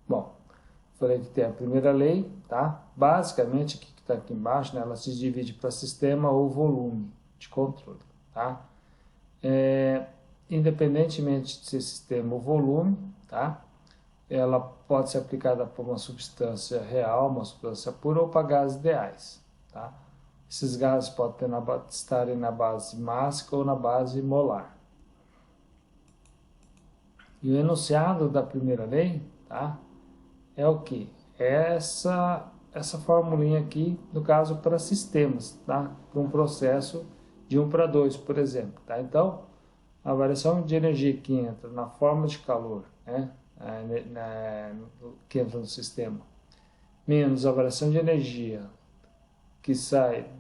Bom, falei que tem a primeira lei, tá? Basicamente, o que está aqui embaixo, né, ela se divide para sistema ou volume de controle, tá? Independentemente de ser sistema ou volume, tá? Ela pode ser aplicada para uma substância real, uma substância pura ou para gases ideais, tá? Esses gases podem estarem na base mássica ou na base molar. E o enunciado da primeira lei, tá? É o que? Essa formulinha aqui, no caso, para sistemas, tá? Para um processo de 1 para 2, por exemplo, tá? Então, a variação de energia que entra na forma de calor, né? Que entra no sistema, menos a variação de energia que sai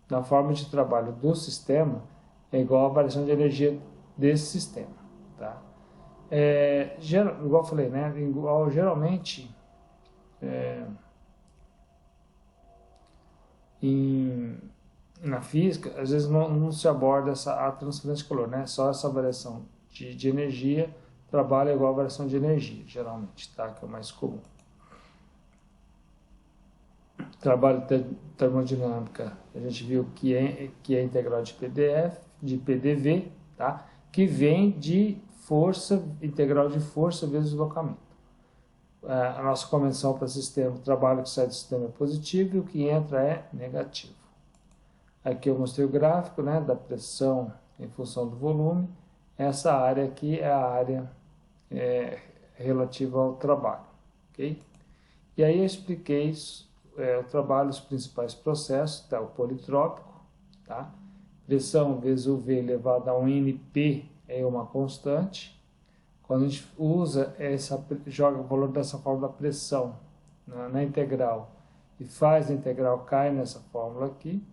na forma de trabalho do sistema, é igual à variação de energia desse sistema, tá? Igual eu falei, né? Geralmente, na física, às vezes não se aborda a transferência de calor, né? Só essa variação de energia trabalha igual a variação de energia, geralmente, tá? Que é o mais comum. Trabalho termodinâmica, a gente viu que é integral de PDV, tá? Que vem de força, integral de força vezes deslocamento. A nossa convenção para sistema, o trabalho que sai do sistema é positivo e o que entra é negativo. Aqui eu mostrei o gráfico, né, da pressão em função do volume. Essa área aqui é a área relativa ao trabalho, ok? E aí eu expliquei o trabalho, os principais processos, tá? O politrópico, tá? Pressão vezes o V elevado a 1 NP é uma constante. Quando a gente usa joga o valor dessa fórmula da pressão na integral e faz a integral, cai nessa fórmula aqui.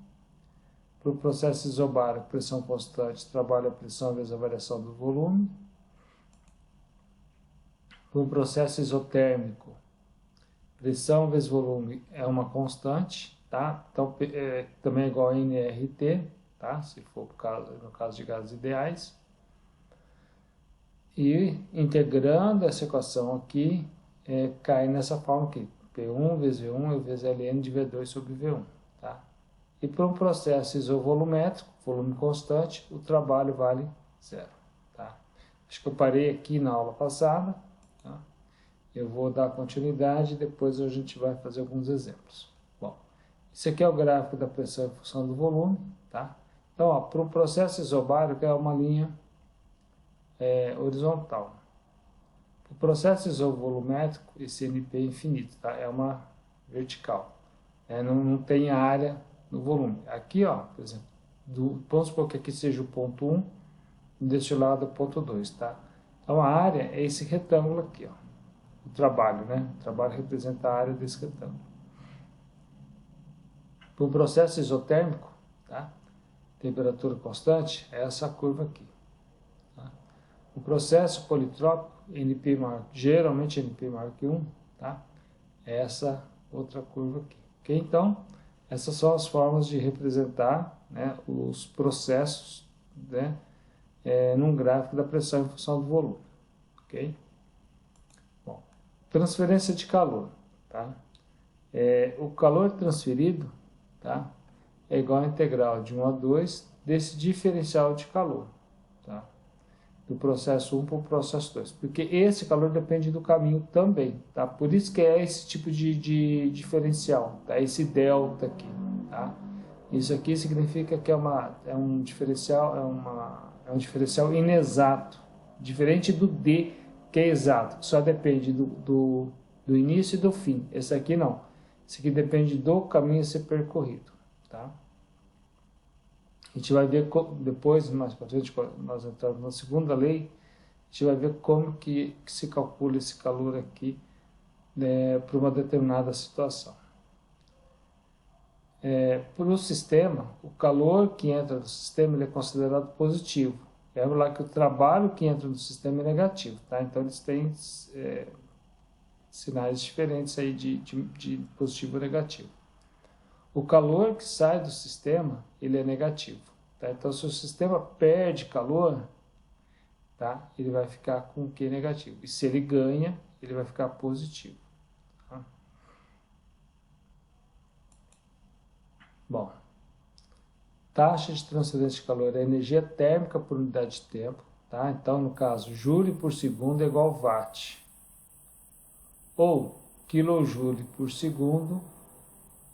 Para o processo isobárico, pressão constante, trabalha a pressão vezes a variação do volume. Para o processo isotérmico, pressão vezes volume é uma constante, tá? Então, também é igual a nRT, tá? Se for no caso de gases ideais. E integrando essa equação aqui, cai nessa forma aqui, P1 vezes V1 vezes ln de V2 sobre V1, tá? E para um processo isovolumétrico, volume constante, o trabalho vale zero, tá? Acho que eu parei aqui na aula passada, tá? Eu vou dar continuidade e depois a gente vai fazer alguns exemplos. Bom, esse aqui é o gráfico da pressão em função do volume, tá? Então, para o processo isobárico é uma linha horizontal. O processo isovolumétrico, esse NP é infinito, tá? É uma vertical. Não tem área no volume. Aqui, ó, por exemplo, vamos supor que aqui seja o ponto 1, deste lado o ponto 2, tá? Então a área é esse retângulo aqui, ó. O trabalho, né? O trabalho representa a área desse retângulo. Para o processo isotérmico, tá? Temperatura constante, é essa curva aqui. O processo politrópico, NP maior, geralmente NP maior que 1, tá? É essa outra curva aqui. Ok? Então, essas são as formas de representar, né, os processos, né, num gráfico da pressão em função do volume. Ok? Bom, transferência de calor, tá? O calor transferido, tá, é igual a integral de 1 a 2 desse diferencial de calor, tá? Do processo 1 para o processo 2, porque esse calor depende do caminho também, tá? Por isso que é esse tipo de diferencial, tá? Esse delta aqui, tá? Isso aqui significa que é um diferencial inexato, diferente do D, que é exato, que só depende do início e do fim. Esse aqui não, esse aqui depende do caminho a ser percorrido, tá? A gente vai ver depois, mais para frente, quando nós entrarmos na segunda lei, a gente vai ver como que se calcula esse calor aqui, para uma determinada situação. Para o sistema, o calor que entra no sistema ele é considerado positivo. Lembra lá que o trabalho que entra no sistema é negativo, tá? Então eles têm sinais diferentes aí de positivo e negativo. O calor que sai do sistema, ele é negativo, tá? Então, se o sistema perde calor, tá? Ele vai ficar com o Q negativo. E se ele ganha, ele vai ficar positivo, Tá? Bom, taxa de transferência de calor é energia térmica por unidade de tempo. Tá? Então, no caso, joule por segundo é igual a watt. Ou quilojoule por segundo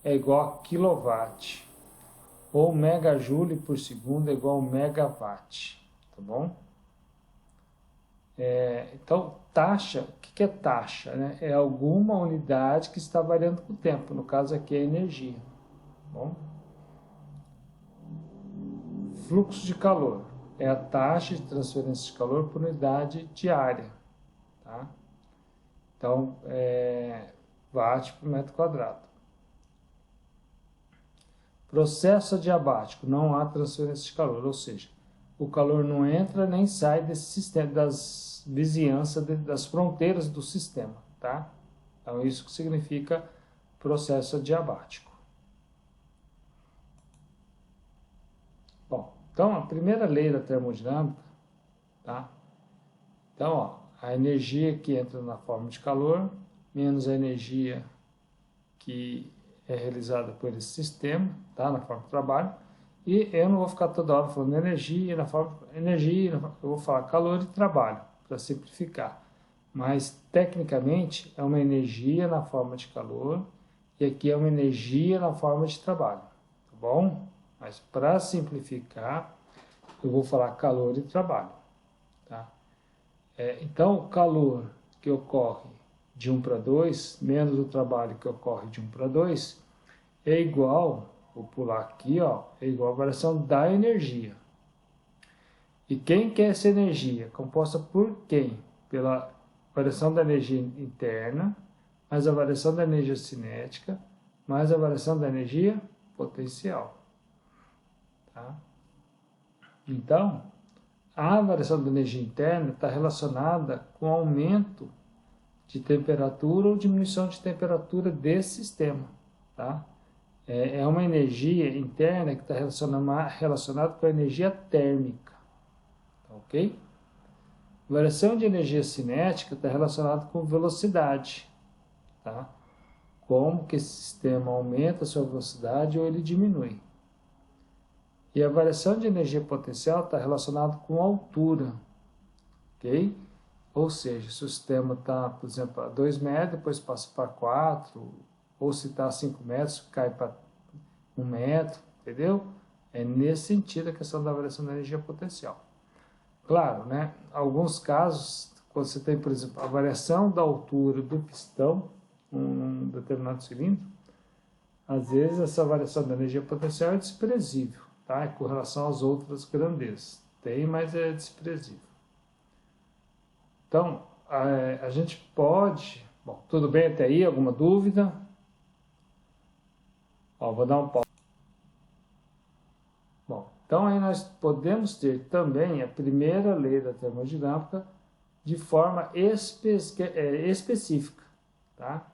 é igual a quilowatt. Ou megajoule por segundo é igual a megawatt. Tá bom? Então, taxa, o que é taxa? Né? É alguma unidade que está variando com o tempo. No caso aqui é energia. Tá bom? Fluxo de calor é a taxa de transferência de calor por unidade diária. Tá? Então, watt por metro quadrado. Processo adiabático, não há transferência de calor, ou seja, o calor não entra nem sai desse sistema, das vizinhanças, das fronteiras do sistema, tá? Então, isso que significa processo adiabático. Bom, então, a primeira lei da termodinâmica, tá? Então, ó, a energia que entra na forma de calor, menos a energia que é realizada por esse sistema, tá? Na forma de trabalho. E eu não vou ficar toda hora falando energia, eu vou falar calor e trabalho, para simplificar. Mas, tecnicamente, é uma energia na forma de calor e aqui é uma energia na forma de trabalho, tá bom? Mas, para simplificar, eu vou falar calor e trabalho, tá? Então, o calor que ocorre de 1 para 2, menos o trabalho que ocorre de 1 para 2, é igual, vou pular aqui, ó, é igual a variação da energia. E quem que é essa energia? Composta por quem? Pela variação da energia interna, mais a variação da energia cinética, mais a variação da energia potencial. Tá? Então, a variação da energia interna está relacionada com o aumento de temperatura ou diminuição de temperatura desse sistema. Tá? É uma energia interna que está relacionada com a energia térmica. Tá, ok? Variação de energia cinética está relacionada com velocidade. Tá? Como que esse sistema aumenta a sua velocidade ou ele diminui. E a variação de energia potencial está relacionada com altura. Ok? Ou seja, se o sistema está, por exemplo, a 2 metros, depois passa para 4, ou se está a 5 metros, cai para 1 metro, entendeu? É nesse sentido a questão da variação da energia potencial. Claro, né? Alguns casos, quando você tem, por exemplo, a variação da altura do pistão, num determinado cilindro, às vezes essa variação da energia potencial é desprezível, tá? Com relação às outras grandezas. Tem, mas é desprezível. Então, a gente pode... Bom, tudo bem até aí? Alguma dúvida? Ó, vou dar um pause. Bom, então aí nós podemos ter também a primeira lei da termodinâmica de forma específica, tá?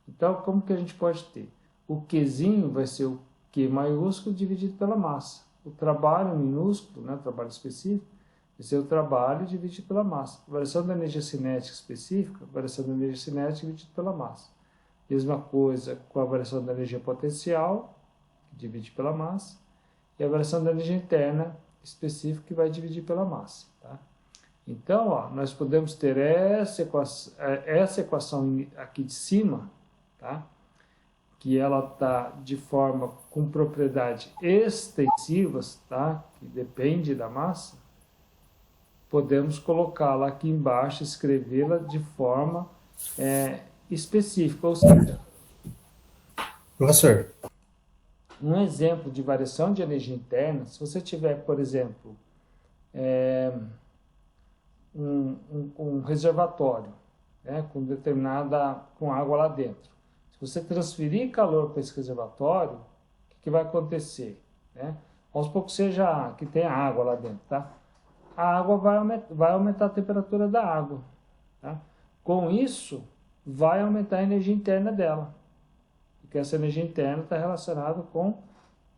Então, como que a gente pode ter? O Qzinho vai ser o Q maiúsculo dividido pela massa. O trabalho minúsculo, né, o trabalho específico, vai ser o trabalho dividido pela massa. A variação da energia cinética específica, a variação da energia cinética dividido pela massa. Mesma coisa com a variação da energia potencial, que divide pela massa, e a variação da energia interna específica, que vai dividir pela massa. Tá? Então, ó, nós podemos ter essa equação aqui de cima, tá? Que ela está de forma com propriedades extensivas, tá? Que depende da massa. Podemos colocá-la aqui embaixo, escrevê-la de forma específica, ou seja, Professor, um exemplo de variação de energia interna, se você tiver, por exemplo, um reservatório, né, com água lá dentro. Se você transferir calor para esse reservatório, o que vai acontecer? Né? Vamos supor que tenha água lá dentro, tá? A água vai aumentar a temperatura da água. Tá? Com isso, vai aumentar a energia interna dela, porque essa energia interna está relacionada com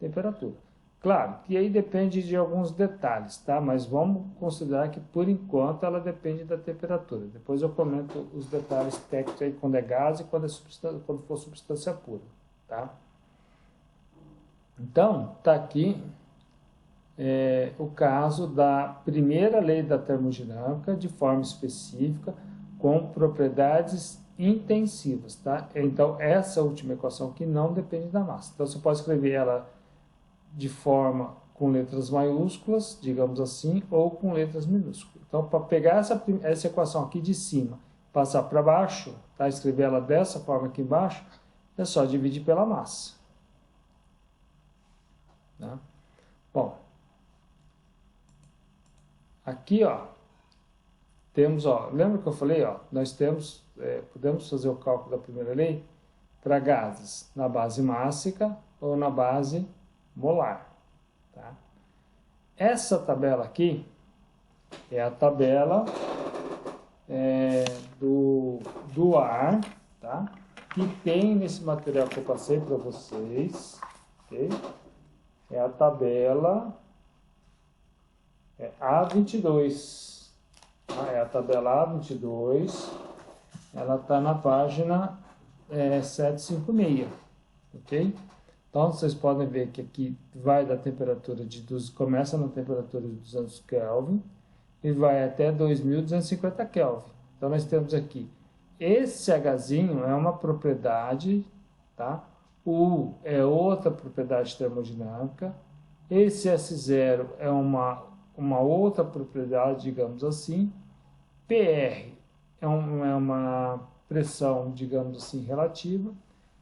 temperatura. Claro, que aí depende de alguns detalhes, tá? Mas vamos considerar que, por enquanto, ela depende da temperatura. Depois eu comento os detalhes técnicos aí, quando é gás e quando for substância pura, tá? Então, tá aqui o caso da primeira lei da termodinâmica de forma específica, com propriedades intensivas, tá? Então, essa última equação aqui não depende da massa. Então, você pode escrever ela de forma com letras maiúsculas, digamos assim, ou com letras minúsculas. Então, para pegar essa equação aqui de cima, passar para baixo, tá? Escrever ela dessa forma aqui embaixo, é só dividir pela massa. Tá? Bom, aqui, ó, temos, ó, lembra que eu falei, ó, nós temos, podemos fazer o cálculo da primeira lei para gases na base mássica ou na base molar, tá? Essa tabela aqui é a tabela do ar, tá? Que tem nesse material que eu passei para vocês, ok? É a tabela A22, tá? É a tabela A22, ela está na página 756, ok? Então, vocês podem ver que aqui vai da temperatura começa na temperatura de 200 Kelvin e vai até 2250 Kelvin. Então, nós temos aqui, esse Hzinho é uma propriedade, tá? U é outra propriedade termodinâmica, esse S0 é uma outra propriedade, digamos assim, PR é uma pressão, digamos assim, relativa,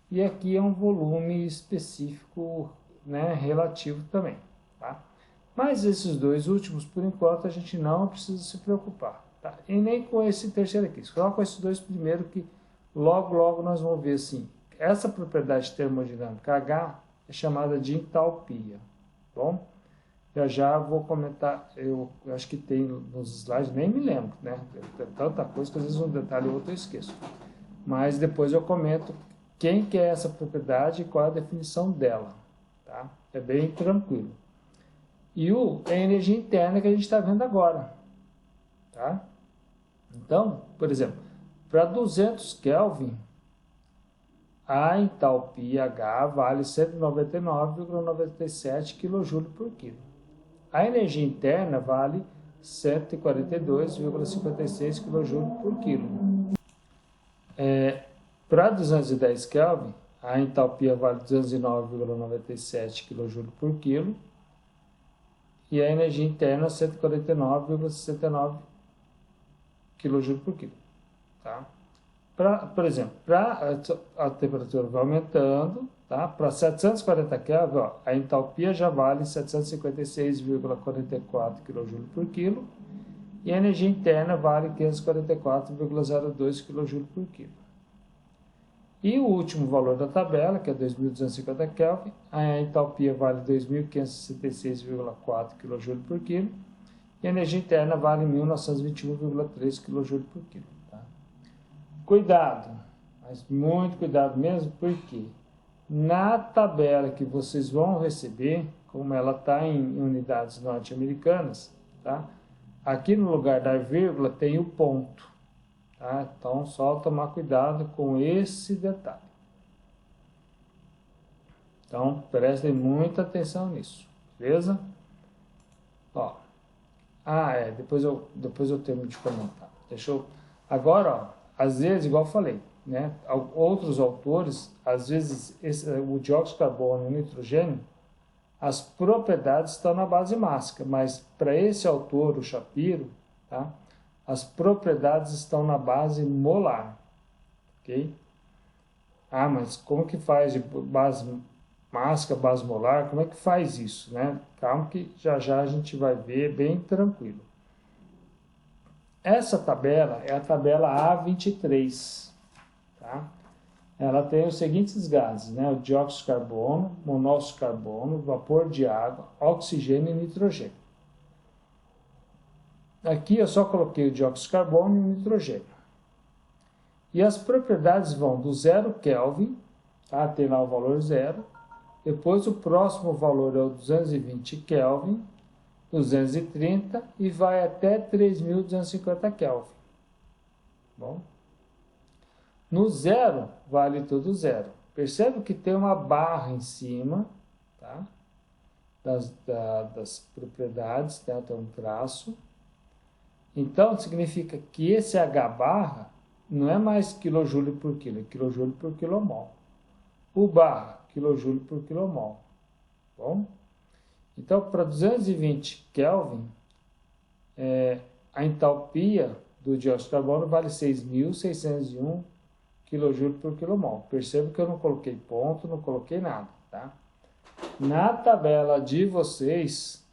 e aqui é um volume específico, né, relativo também, tá? Mas esses dois últimos, por enquanto, a gente não precisa se preocupar, tá? E nem com esse terceiro aqui, só com esses dois primeiros que logo nós vamos ver assim, essa propriedade termodinâmica H é chamada de entalpia, tá bom? Já vou comentar, eu acho que tem nos slides, nem me lembro, né? Tem tanta coisa que às vezes um detalhe ou outro eu esqueço. Mas depois eu comento quem que é essa propriedade e qual é a definição dela, tá? É bem tranquilo. E U é a energia interna que a gente está vendo agora, tá? Então, por exemplo, para 200 Kelvin, a entalpia H vale 199,97 kJ por quilo. A energia interna vale 142,56 kJ por quilo. Para 210 Kelvin, a entalpia vale 209,97 kJ por quilo e a energia interna 149,69 kJ por quilo. Tá? Por exemplo, a temperatura vai aumentando, tá? Para 740 Kelvin, ó, a entalpia já vale 756,44 kJ por quilo e a energia interna vale 544,02 kJ por quilo. E o último valor da tabela, que é 2.250 Kelvin, a entalpia vale 2.566,4 kJ por quilo e a energia interna vale 1.921,3 kJ por quilo. Tá? Cuidado, mas muito cuidado mesmo, porque na tabela que vocês vão receber, como ela está em unidades norte-americanas, tá? Aqui no lugar da vírgula tem o ponto. Tá? Então, só tomar cuidado com esse detalhe. Então, prestem muita atenção nisso, beleza? Ó, depois eu termino de comentar. Agora, ó, às vezes, igual eu falei, né? Outros autores, às vezes, o dióxido de carbono e o nitrogênio, as propriedades estão na base mássica, mas para esse autor, o Shapiro, tá? As propriedades estão na base molar, ok? Mas como que faz de base mássica, base molar? Como é que faz isso, né? Calma que já a gente vai ver bem tranquilo. Essa tabela é a tabela A23, tá? Ela tem os seguintes gases, né? O dióxido de carbono, monóxido de carbono, vapor de água, oxigênio e nitrogênio. Aqui eu só coloquei o dióxido de carbono e o nitrogênio. E as propriedades vão do 0 Kelvin, tá? Tem lá o valor 0, Depois o próximo valor é o 220 Kelvin, 230 e vai até 3.250 Kelvin. Bom, no zero, vale tudo zero. Percebe que tem uma barra em cima, tá? Das propriedades, tá? Tem um traço. Então, significa que esse H barra não é mais quilojúlio por quilo, é quilojúlio por quilomol. O barra, quilojúlio por quilomol. Bom? Então, para 220 Kelvin, a entalpia do dióxido de carbono vale 6.601 kJ por quilomol. Perceba que eu não coloquei ponto, não coloquei nada, tá? Na tabela de vocês,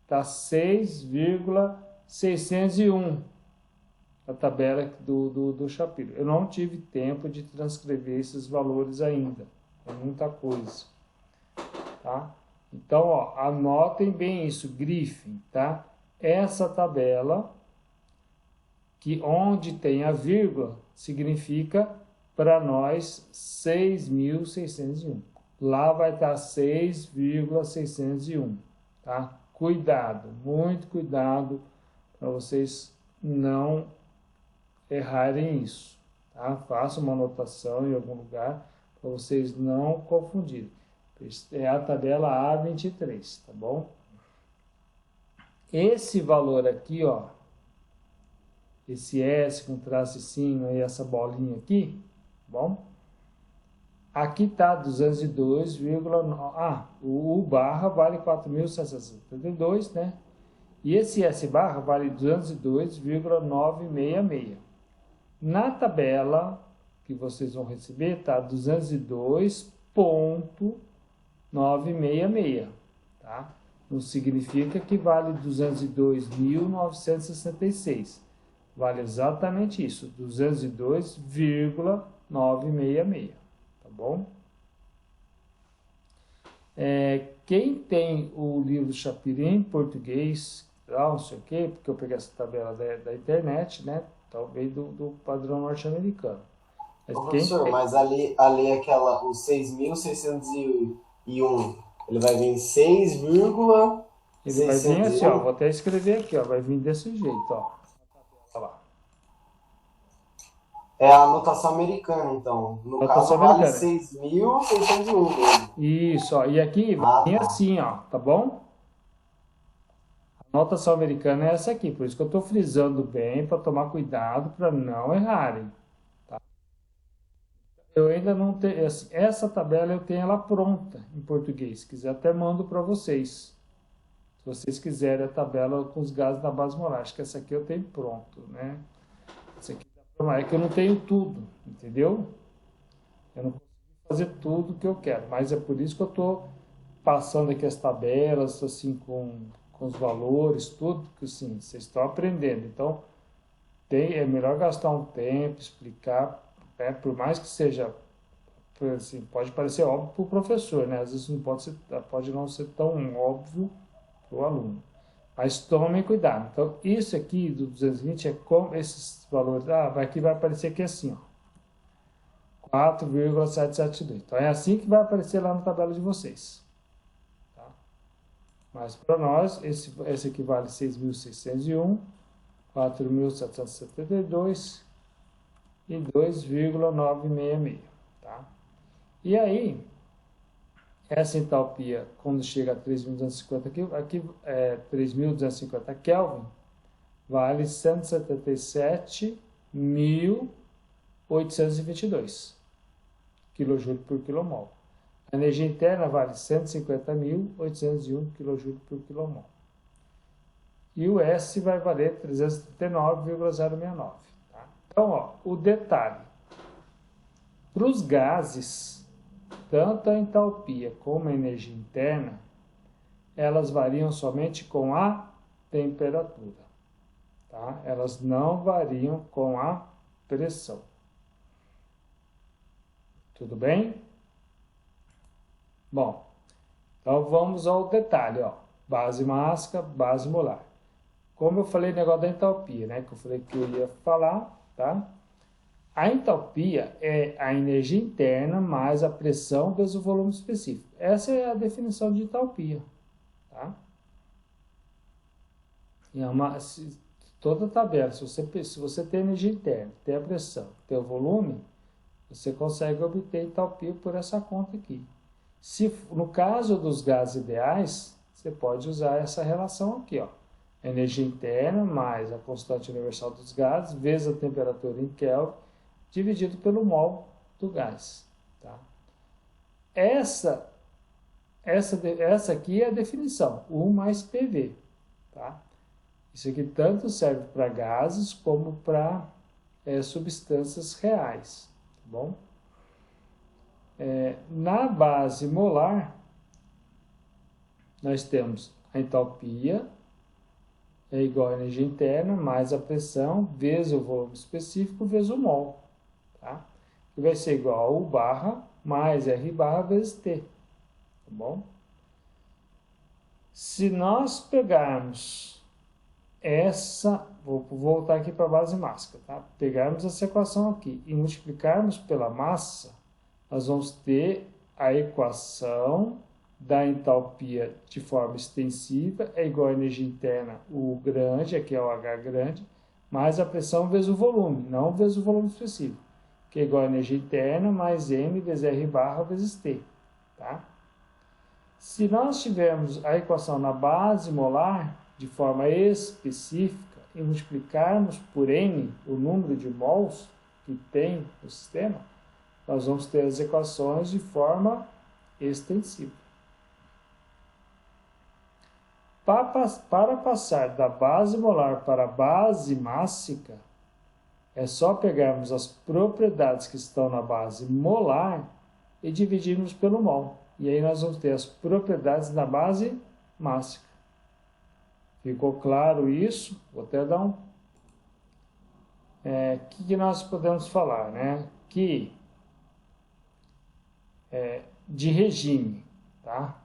está 6,601 a tabela do Shapiro. Eu não tive tempo de transcrever esses valores ainda. É muita coisa, tá? Então, ó, anotem bem isso, grifem, tá? Essa tabela, que onde tem a vírgula, significa para nós 6.601. Lá vai estar 6,601, tá? Cuidado, muito cuidado para vocês não errarem isso, tá? Faça uma anotação em algum lugar para vocês não confundirem. É a tabela A23, tá bom? Esse valor aqui, ó, esse S com traço em cima e essa bolinha aqui, bom? Aqui tá 202,9. O barra vale 4.772, né? E esse S barra vale 202,966. Na tabela que vocês vão receber, tá 202,966, tá? Não significa que vale 202.966. Vale exatamente isso, 202,966, tá bom? Quem tem o livro Shapiro em português, não sei o quê, porque eu peguei essa tabela da internet, né? Talvez do padrão norte-americano. Professor, mas ali é aquela, o 6.601, ele vai vir 6, ele vai vir assim, ó, vou até escrever aqui, ó, vai vir desse jeito, ó. Olha lá. É a anotação americana, então. No caso, vale 6.601 mesmo. Isso, ó, e aqui vai vir assim, ó, tá bom? A anotação americana é essa aqui, por isso que eu estou frisando bem, para tomar cuidado, para não errarem. Eu ainda não tenho, essa tabela eu tenho ela pronta em português, se quiser até mando para vocês. Se vocês quiserem a tabela com os gases da base molar, acho que essa aqui eu tenho pronto, né? Essa aqui é que eu não tenho tudo, entendeu? Eu não consigo fazer tudo que eu quero, mas é por isso que eu estou passando aqui as tabelas, assim, com os valores, tudo, porque assim, vocês estão aprendendo, então é melhor gastar um tempo, explicar. Por mais que seja, assim, pode parecer óbvio para o professor, né? Às vezes não pode não ser tão óbvio para o aluno. Mas tomem cuidado. Então, isso aqui do 220 é como esses valores. Aqui vai aparecer aqui assim, ó. 4,772. Então, é assim que vai aparecer lá na tabela de vocês. Tá? Mas para nós, esse aqui vale 6.601, 4.772 e 2,966, tá? E aí, essa entalpia, quando chega a 3.250 aqui é 3.250 Kelvin, vale 177.822 kJ por quilomol. A energia interna vale 150.801 kJ por quilomol. E o S vai valer 339,069. Então, ó, o detalhe, para os gases, tanto a entalpia como a energia interna, elas variam somente com a temperatura, tá? Elas não variam com a pressão. Tudo bem? Bom, então vamos ao detalhe, ó, base mássica, base molar. Como eu falei, negócio da entalpia, né, que eu falei que eu ia falar, tá? A entalpia é a energia interna mais a pressão vezes o volume específico. Essa é a definição de entalpia. Tá? Toda tabela, se você tem energia interna, tem a pressão, tem o volume, você consegue obter entalpia por essa conta aqui. No caso dos gases ideais, você pode usar essa relação aqui, ó. Energia interna mais a constante universal dos gases, vezes a temperatura em Kelvin, dividido pelo mol do gás. Tá? Essa aqui é a definição, U mais PV. Tá? Isso aqui tanto serve para gases como para substâncias reais. Tá bom? Na base molar, nós temos a entalpia, é igual a energia interna, mais a pressão, vezes o volume específico, vezes o mol. Tá? Que vai ser igual a U barra mais R barra vezes T. Tá bom? Se nós pegarmos vou voltar aqui para a base mássica, tá? Pegarmos essa equação aqui e multiplicarmos pela massa, nós vamos ter a equação da entalpia de forma extensiva, é igual a energia interna, U grande, aqui é o H grande, mais a pressão vezes o volume, não vezes o volume específico, que é igual a energia interna mais M vezes R barra vezes T. Tá? Se nós tivermos a equação na base molar, de forma específica, e multiplicarmos por N o número de mols que tem no sistema, nós vamos ter as equações de forma extensiva. Para passar da base molar para a base mássica, é só pegarmos as propriedades que estão na base molar e dividirmos pelo mol. E aí nós vamos ter as propriedades da base mássica. Ficou claro isso? Vou até dar um... que nós podemos falar, né? De regime, tá?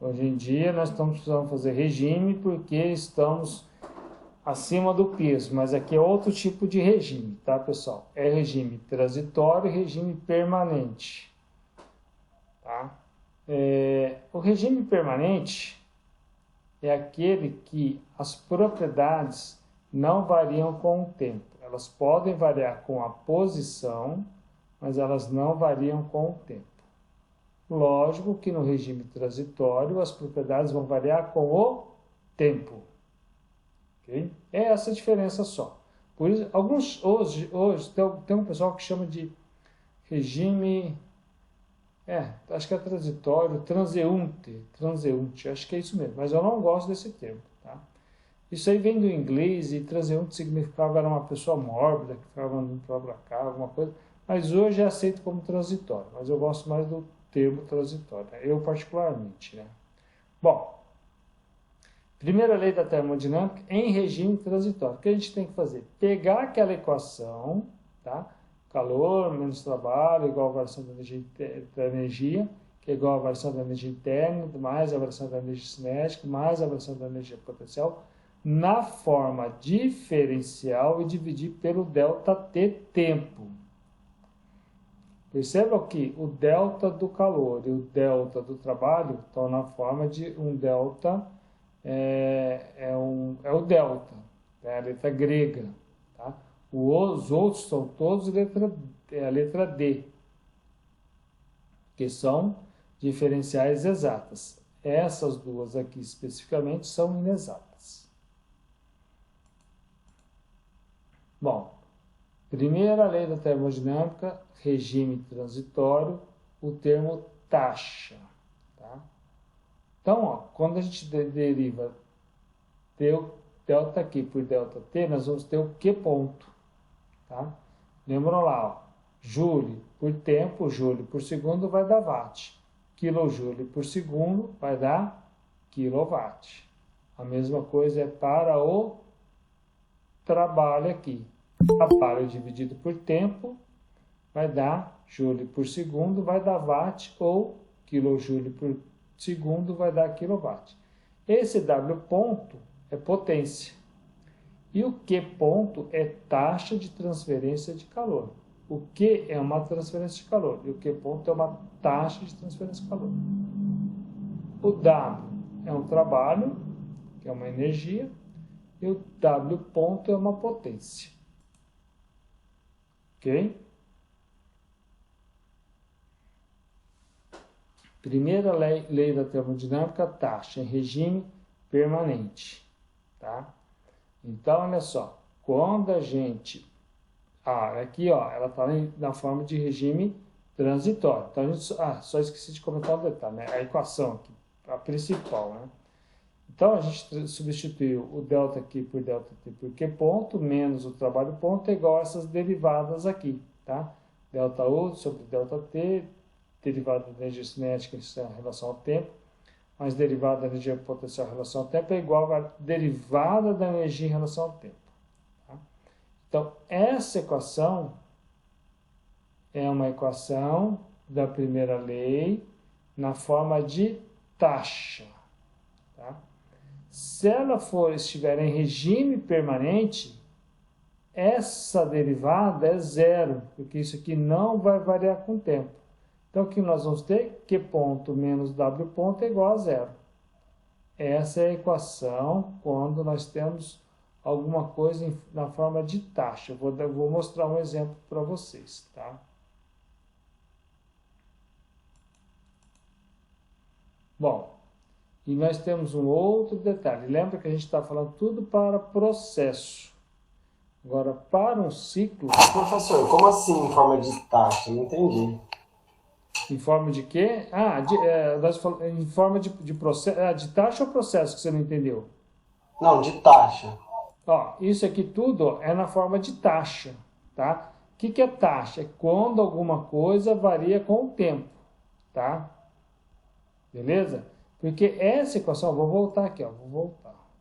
Hoje em dia nós estamos precisando fazer regime porque estamos acima do peso, mas aqui é outro tipo de regime, tá, pessoal? É regime transitório e regime permanente, tá? O regime permanente é aquele que as propriedades não variam com o tempo. Elas podem variar com a posição, mas elas não variam com o tempo. Lógico que no regime transitório as propriedades vão variar com o tempo. Okay? É essa a diferença só. Por isso, hoje tem um pessoal que chama de regime, acho que é transitório, transeunte, acho que é isso mesmo, mas eu não gosto desse termo. Tá? Isso aí vem do inglês e transeunte significava era uma pessoa mórbida, que ficava andando para lá cá, alguma coisa, mas hoje é aceito como transitório, mas eu gosto mais do termo transitório, né? Eu particularmente. Né? Bom, primeira lei da termodinâmica em regime transitório. O que a gente tem que fazer? Pegar aquela equação, tá? Calor menos trabalho igual a variação da energia, que é igual a variação da energia interna, mais a variação da energia cinética, mais a variação da energia potencial, na forma diferencial e dividir pelo ΔT tempo. Percebam que o delta do calor e o delta do trabalho estão na forma de um delta, é o delta, é a letra grega. Tá? Os outros são todos a letra D, que são diferenciais exatas. Essas duas aqui especificamente são inexatas. Bom, primeira lei da termodinâmica, regime transitório, o termo taxa. Tá? Então, ó, quando a gente deriva delta aqui por delta T, nós vamos ter o Q ponto. Tá? Lembram lá, ó, joule por tempo, joule por segundo vai dar watt. Quilojoule por segundo vai dar quilowatt. A mesma coisa é para o trabalho aqui. Trabalho dividido por tempo vai dar joule por segundo, vai dar watt, ou quilojoule por segundo vai dar quilowatt. Esse W ponto é potência. E o Q ponto é taxa de transferência de calor. O Q é uma transferência de calor e o Q ponto é uma taxa de transferência de calor. O W é um trabalho, que é uma energia, e o W ponto é uma potência. Ok? Primeira lei da termodinâmica, taxa em regime permanente. Tá? Então, olha só, quando a gente... aqui, ó, ela está na forma de regime transitório. Então, a gente, só esqueci de comentar um detalhe, né? A equação aqui, a principal, né? Então, a gente substituiu o ΔQ por ΔT por Q ponto, menos o trabalho ponto, é igual a essas derivadas aqui, tá? ΔU sobre ΔT, derivada da energia cinética em relação ao tempo, mais derivada da energia potencial em relação ao tempo é igual a derivada da energia em relação ao tempo. Tá? Então, essa equação é uma equação da primeira lei na forma de taxa. Tá? Se ela estiver em regime permanente, essa derivada é zero, porque isso aqui não vai variar com o tempo. Então, o que nós vamos ter? Q ponto menos W ponto é igual a zero. Essa é a equação quando nós temos alguma coisa na forma de taxa. Eu vou mostrar um exemplo para vocês, tá? Bom, e nós temos um outro detalhe. Lembra que a gente está falando tudo para processo. Agora, para um ciclo... Professor, como assim em forma de taxa? Não entendi. Em forma de quê? Nós falamos, em forma de processo. De taxa ou processo que você não entendeu? Não, de taxa. Ó, isso aqui tudo é na forma de taxa, tá? O que é taxa? É quando alguma coisa varia com o tempo, tá? Beleza? Porque essa equação, vou voltar aqui, ó,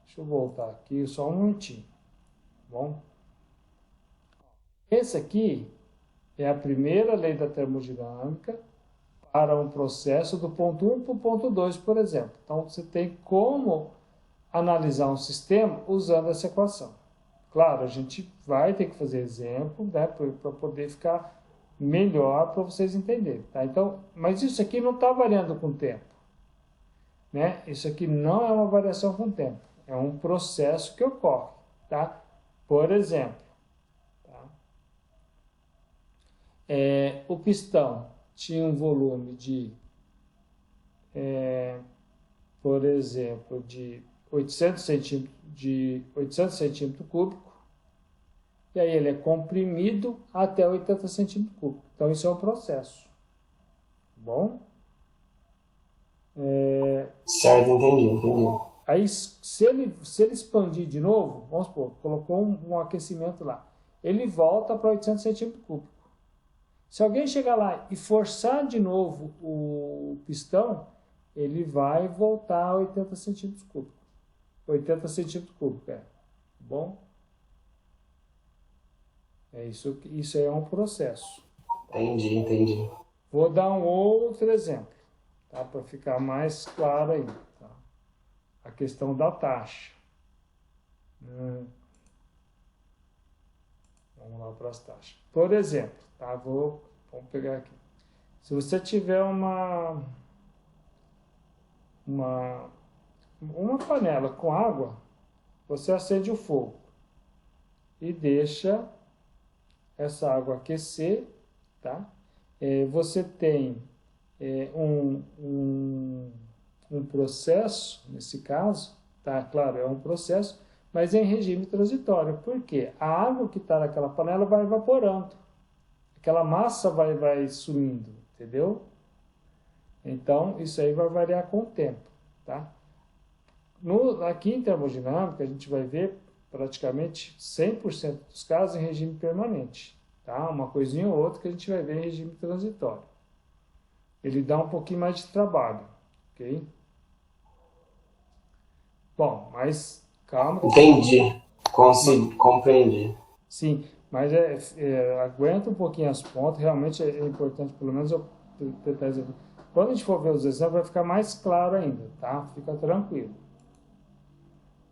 Deixa eu voltar aqui só um minutinho, tá bom? Esse aqui é a primeira lei da termodinâmica para um processo do ponto 1 para o ponto 2, por exemplo. Então, você tem como analisar um sistema usando essa equação. Claro, a gente vai ter que fazer exemplo, né, para poder ficar melhor para vocês entenderem. Tá? Então, mas isso aqui não está variando com o tempo. Né? Isso aqui não é uma variação com o tempo. É um processo que ocorre. Tá? Por exemplo, tá? O pistão tinha um volume por exemplo, de 800 centímetros cúbicos, e aí ele é comprimido até 80 centímetros cúbicos. Então, isso é um processo. Bom? Certo, entendi. Aí, se ele expandir de novo, vamos supor, colocou um aquecimento lá, ele volta para 800 centímetros cúbicos. Se alguém chegar lá e forçar de novo o pistão, ele vai voltar a 80 centímetros cúbicos. 80 centímetros cúbicos, Bom? Isso é um processo. Entendi. Vou dar um outro exemplo, tá? Para ficar mais claro aí. Tá? A questão da taxa. Vamos lá para as taxas. Por exemplo, tá? Vamos pegar aqui. Se você tiver uma panela com água, você acende o fogo e deixa essa água aquecer, tá? Você tem um processo, nesse caso, tá? Claro, é um processo, mas é em regime transitório. Por quê? A água que está naquela panela vai evaporando. Aquela massa vai sumindo, entendeu? Então, isso aí vai variar com o tempo, tá? Aqui em termodinâmica, a gente vai ver praticamente 100% dos casos em regime permanente, tá? Uma coisinha ou outra que a gente vai ver em regime transitório. Ele dá um pouquinho mais de trabalho, ok? Bom, mas calma. Entendi. Compreendi. Sim, mas aguenta um pouquinho as pontas, realmente é importante, pelo menos eu tentar exemplo. Quando a gente for ver os exemplos, vai ficar mais claro ainda, tá? Fica tranquilo.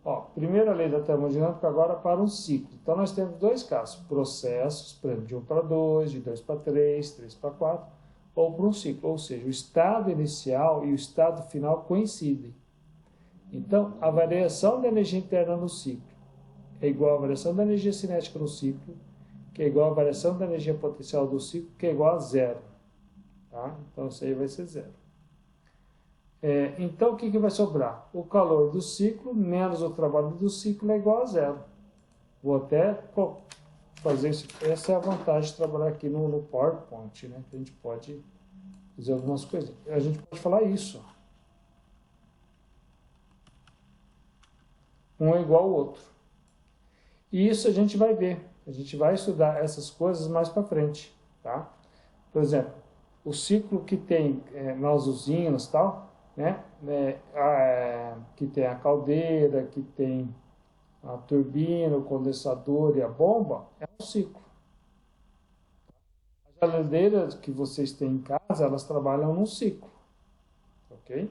Ó, primeira lei da termodinâmica agora para um ciclo. Então, nós temos dois casos. Processos, por exemplo, de 1 para 2, de 2 para 3, 3 para 4, ou para um ciclo. Ou seja, o estado inicial e o estado final coincidem. Então, a variação da energia interna no ciclo é igual à variação da energia cinética no ciclo, que é igual à variação da energia potencial do ciclo, que é igual a zero. Tá? Então, isso aí vai ser zero. Então, o que vai sobrar? O calor do ciclo menos o trabalho do ciclo é igual a zero. Vou até fazer isso. Essa é a vantagem de trabalhar aqui no PowerPoint, né? A gente pode fazer algumas coisas. A gente pode falar isso. Um é igual ao outro. E isso a gente vai ver. A gente vai estudar essas coisas mais para frente, tá? Por exemplo, o ciclo que tem nas usinas e tal, né? Que tem a caldeira, que tem a turbina, o condensador e a bomba, é um ciclo. As geladeiras que vocês têm em casa, elas trabalham num ciclo, ok?